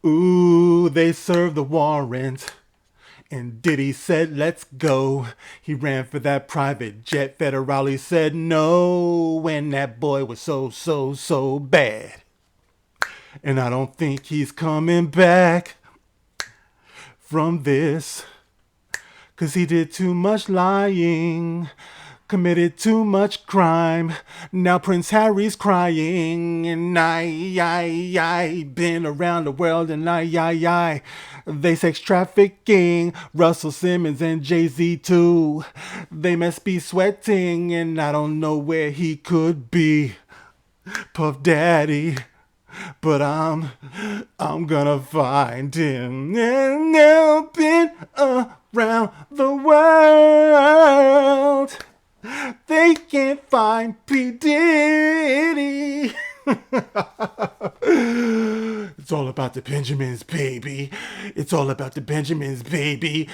Ooh, they served the warrant. And Diddy said, let's go. He ran for that private jet. Federale said no when that boy was so bad. And I don't think he's coming back from this. 'Cause he did too much lying, committed too much crime. Now Prince Harry's crying, and I been around the world, and I they sex trafficking. Russell Simmons and Jay-Z too. They must be sweating, and I don't know where he could be. Puff Daddy. But I'm gonna find him. And I've been around the world. They can't find P. Diddy. It's all about the Benjamins, baby. It's all about the Benjamins, baby.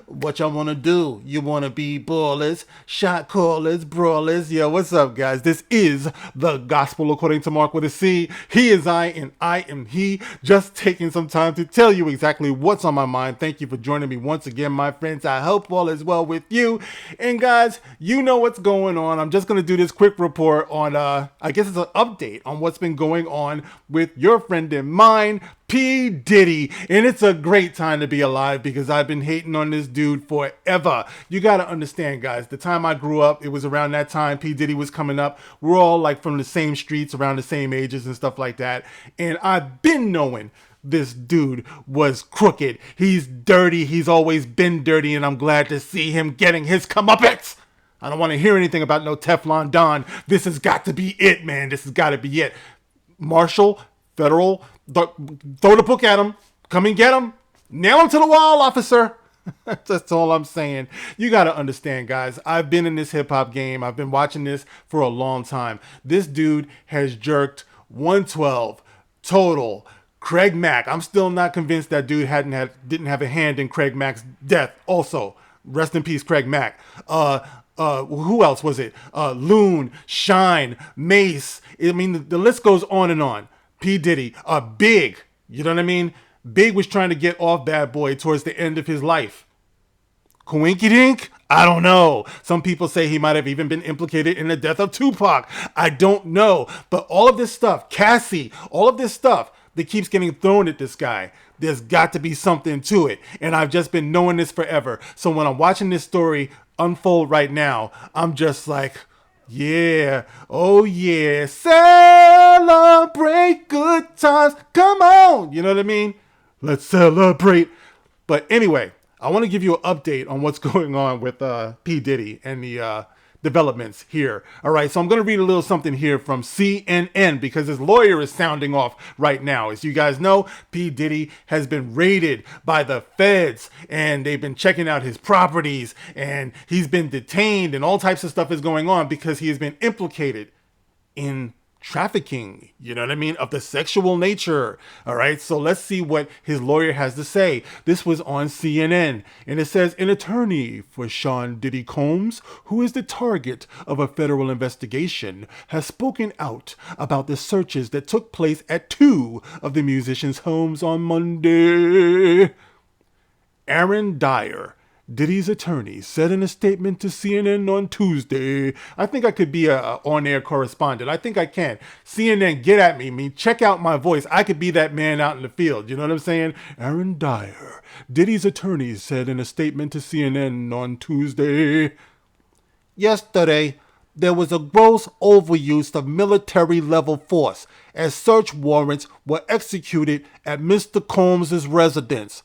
What y'all wanna do? You wanna be ballers, shot callers, brawlers? Yo, what's up, guys? This is the Gospel According to Mark with a C. He is I, and I am he. Just taking some time to tell you exactly what's on my mind. Thank you for joining me once again, my friends. I hope all is well with you. And guys, you know what's going on. I'm just gonna do this quick report on, I guess it's an update on what's been going on with your friend and mine, P. Diddy. And it's a great time to be alive because I've been hating on this dude forever. You gotta understand, guys, the time I grew up, it was around that time P. Diddy was coming up. We're all like from the same streets, around the same ages and stuff like that. And I've been knowing this dude was crooked. He's dirty. He's always been dirty. And I'm glad to see him getting his comeuppance. I don't want to hear anything about no Teflon Don. This has got to be it, man. This has got to be it. Marshall, federal, throw the book at him. Come and get him. Nail him to the wall, officer. That's all I'm saying. You got to understand, guys. I've been in this hip hop game. I've been watching this for a long time. This dude has jerked 112 total. Craig Mack. I'm still not convinced that dude didn't have a hand in Craig Mack's death. Also, rest in peace, Craig Mack. Who else was it? Loon, Shine, Mace. I mean, the list goes on and on. P. Diddy, Big. You know what I mean? Big was trying to get off Bad Boy towards the end of his life. Coinky Dink? I don't know. Some people say he might have even been implicated in the death of Tupac. I don't know. But all of this stuff, Cassie, all of this stuff that keeps getting thrown at this guy, there's got to be something to it. And I've just been knowing this forever. So when I'm watching this story unfold right now, I'm just like, yeah, oh yeah, celebrate good times. Come on. You know what I mean? Let's celebrate. But anyway, I want to give you an update on what's going on with P. Diddy and the developments here. All right, so I'm going to read a little something here from CNN because his lawyer is sounding off right now. As you guys know, P. Diddy has been raided by the feds and they've been checking out his properties and he's been detained and all types of stuff is going on because he has been implicated in trafficking, you know what I mean, of the sexual nature. All right, so let's see what his lawyer has to say. This was on CNN, and it says, an attorney for Sean Diddy Combs, who is the target of a federal investigation, has spoken out about the searches that took place at two of the musician's homes on Monday. Aaron Dyer, Diddy's attorney, said in a statement to CNN on Tuesday, I think I could be a on-air correspondent. I think I can. CNN, get at me. I mean, check out my voice. I could be that man out in the field. You know what I'm saying? Aaron Dyer, Diddy's attorney, said in a statement to CNN on Tuesday, yesterday, there was a gross overuse of military-level force as search warrants were executed at Mr. Combs' residence.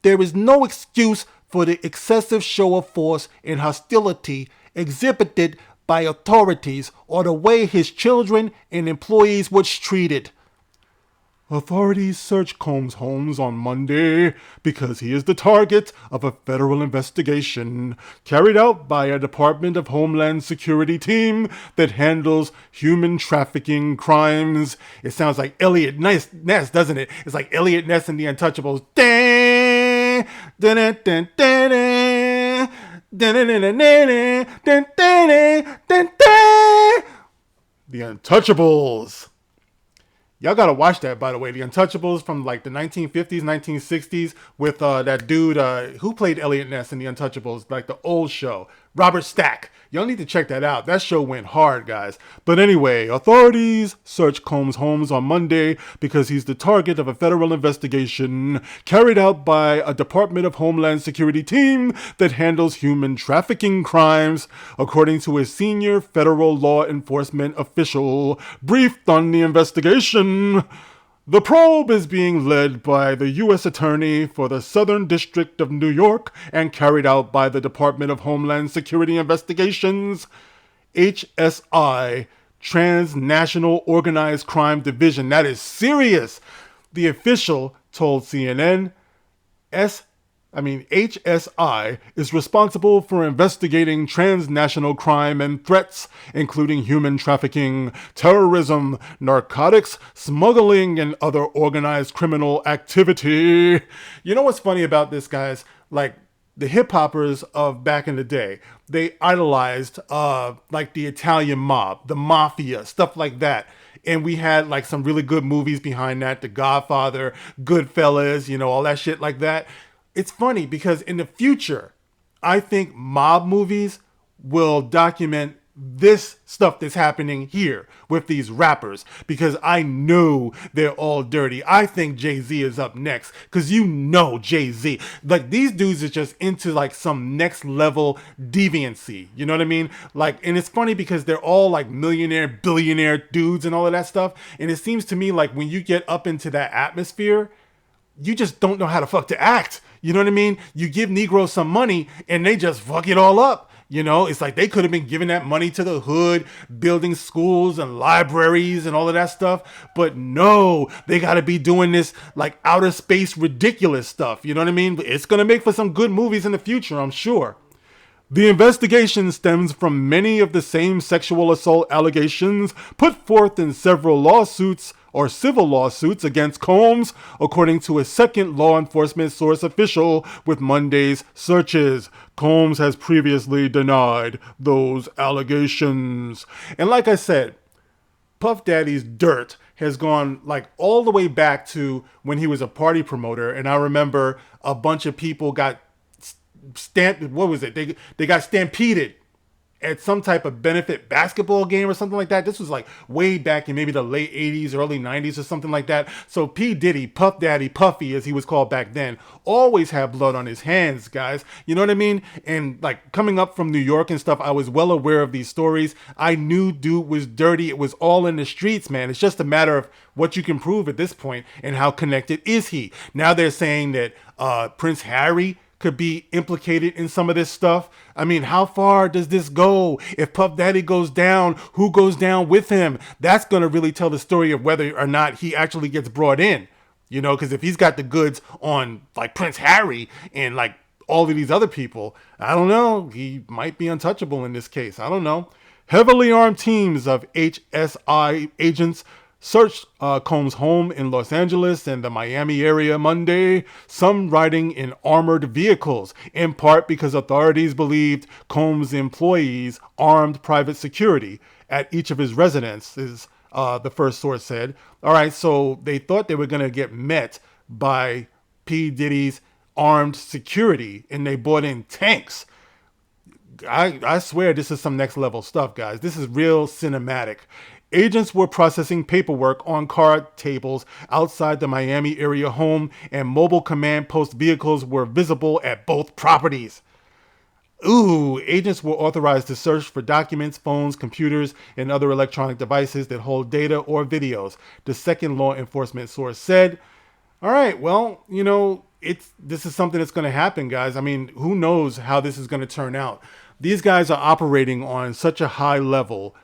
There is no excuse for the excessive show of force and hostility exhibited by authorities or the way his children and employees were treated. Authorities searched Combs' homes on Monday because he is the target of a federal investigation carried out by a Department of Homeland Security team that handles human trafficking crimes. It sounds like Elliot Ness, doesn't it? It's like Elliot Ness and the Untouchables. The Untouchables. Y'all gotta watch that, by the way. The Untouchables from like the 1950s, 1960s with that dude who played Elliot Ness in The Untouchables, like the old show, Robert Stack. Y'all need to check that out. That show went hard, guys. But anyway, authorities searched Combs' homes on Monday because he's the target of a federal investigation carried out by a Department of Homeland Security team that handles human trafficking crimes, according to a senior federal law enforcement official briefed on the investigation. The probe is being led by the U.S. Attorney for the Southern District of New York and carried out by the Department of Homeland Security Investigations, HSI, Transnational Organized Crime Division. That is serious. The official told CNN, HSI is responsible for investigating transnational crime and threats, including human trafficking, terrorism, narcotics, smuggling, and other organized criminal activity. You know what's funny about this, guys? Like, the hip-hoppers of back in the day, they idolized like the Italian mob, the mafia, stuff like that. And we had like some really good movies behind that, The Godfather, Goodfellas, you know, all that shit like that. It's funny because in the future, I think mob movies will document this stuff that's happening here with these rappers, because I know they're all dirty. I think Jay-Z is up next, because you know Jay-Z. Like, these dudes are just into like some next level deviancy. You know what I mean? Like, and it's funny because they're all like millionaire, billionaire dudes and all of that stuff. And it seems to me like when you get up into that atmosphere, you just don't know how the fuck to act. You know what I mean? You give Negroes some money and they just fuck it all up. You know, it's like they could have been giving that money to the hood, building schools and libraries and all of that stuff. But no, they got to be doing this like outer space ridiculous stuff. You know what I mean? It's going to make for some good movies in the future, I'm sure. The investigation stems from many of the same sexual assault allegations put forth in several lawsuits or civil lawsuits against Combs, according to a second law enforcement source official with Monday's searches. Combs has previously denied those allegations. And like I said, Puff Daddy's dirt has gone like all the way back to when he was a party promoter. And I remember a bunch of people got they got stampeded at some type of benefit basketball game or something like that. This was like way back in maybe the late 80s, early 90s or something like that. So P. Diddy, Puff Daddy, Puffy, as he was called back then, always had blood on his hands, guys. You know what I mean? And like coming up from New York and stuff, I was well aware of these stories. I knew dude was dirty. It was all in the streets, man. It's just a matter of what you can prove at this point and how connected is he. Now they're saying that Prince Harry could be implicated in some of this stuff. I mean, how far does this go? If Puff Daddy goes down, who goes down with him? That's going to really tell the story of whether or not he actually gets brought in. You know, because if he's got the goods on like Prince Harry and like all of these other people, I don't know. He might be untouchable in this case. I don't know. Heavily armed teams of HSI agents searched Combs' home in Los Angeles and the Miami area Monday, some riding in armored vehicles, in part because authorities believed Combs' employees armed private security at each of his residences, the first source said. All right, so they thought they were going to get met by P. Diddy's armed security, and they brought in tanks. I swear this is some next level stuff, guys. This is real cinematic. Agents were processing paperwork on card tables outside the Miami area home, and mobile command post vehicles were visible at both properties. Agents were authorized to search for documents, phones, computers, and other electronic devices that hold data or videos, the second law enforcement source said. All right, well, you know, this is something that's going to happen, guys. I mean, who knows how this is going to turn out? These guys are operating on such a high level.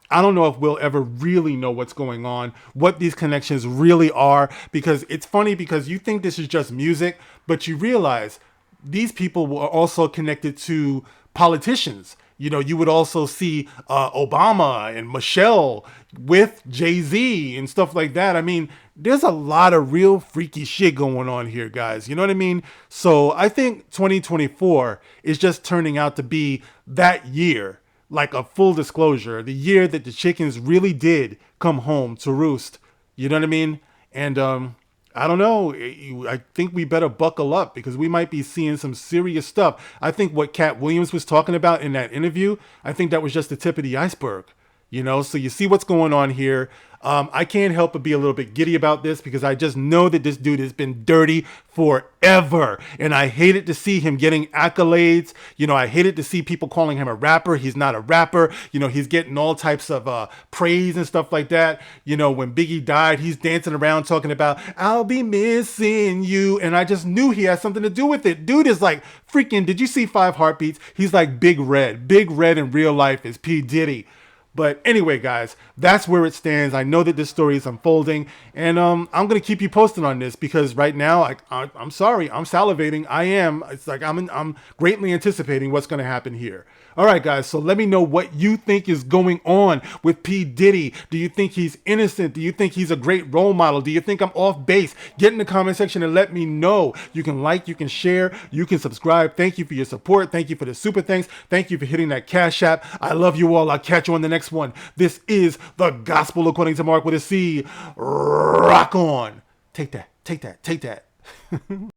I don't know if we'll ever really know what's going on, what these connections really are, because it's funny because you think this is just music, but you realize these people were also connected to politicians. You know, you would also see Obama and Michelle with Jay-Z and stuff like that. I mean, there's a lot of real freaky shit going on here, guys. You know what I mean? So I think 2024 is just turning out to be that year. Like a full disclosure, the year that the chickens really did come home to roost You know what I mean? And I don't know. I think we better buckle up because we might be seeing some serious stuff. I think what Cat Williams was talking about in that interview, I think that was just the tip of the iceberg. So you see what's going on here. I can't help but be a little bit giddy about this because I just know that this dude has been dirty forever. And I hated to see him getting accolades. I hated to see people calling him a rapper. He's not a rapper. He's getting all types of praise and stuff like that. When Biggie died, he's dancing around talking about, I'll be missing you. And I just knew he had something to do with it. Dude is like freaking, did you see Five Heartbeats? He's like Big Red. Big Red in real life is P. Diddy. But anyway, guys, that's where it stands. I know that this story is unfolding, and I'm going to keep you posted on this because right now, I'm sorry, I'm salivating. I am. It's like I'm greatly anticipating what's going to happen here. All right, guys, so let me know what you think is going on with P. Diddy. Do you think he's innocent? Do you think he's a great role model? Do you think I'm off base? Get in the comment section and let me know. You can like, you can share, you can subscribe. Thank you for your support. Thank you for the super thanks. Thank you for hitting that Cash App. I love you all. I'll catch you on the next one. This is the Gospel According to Mark with a C. Rock on. Take that. Take that. Take that.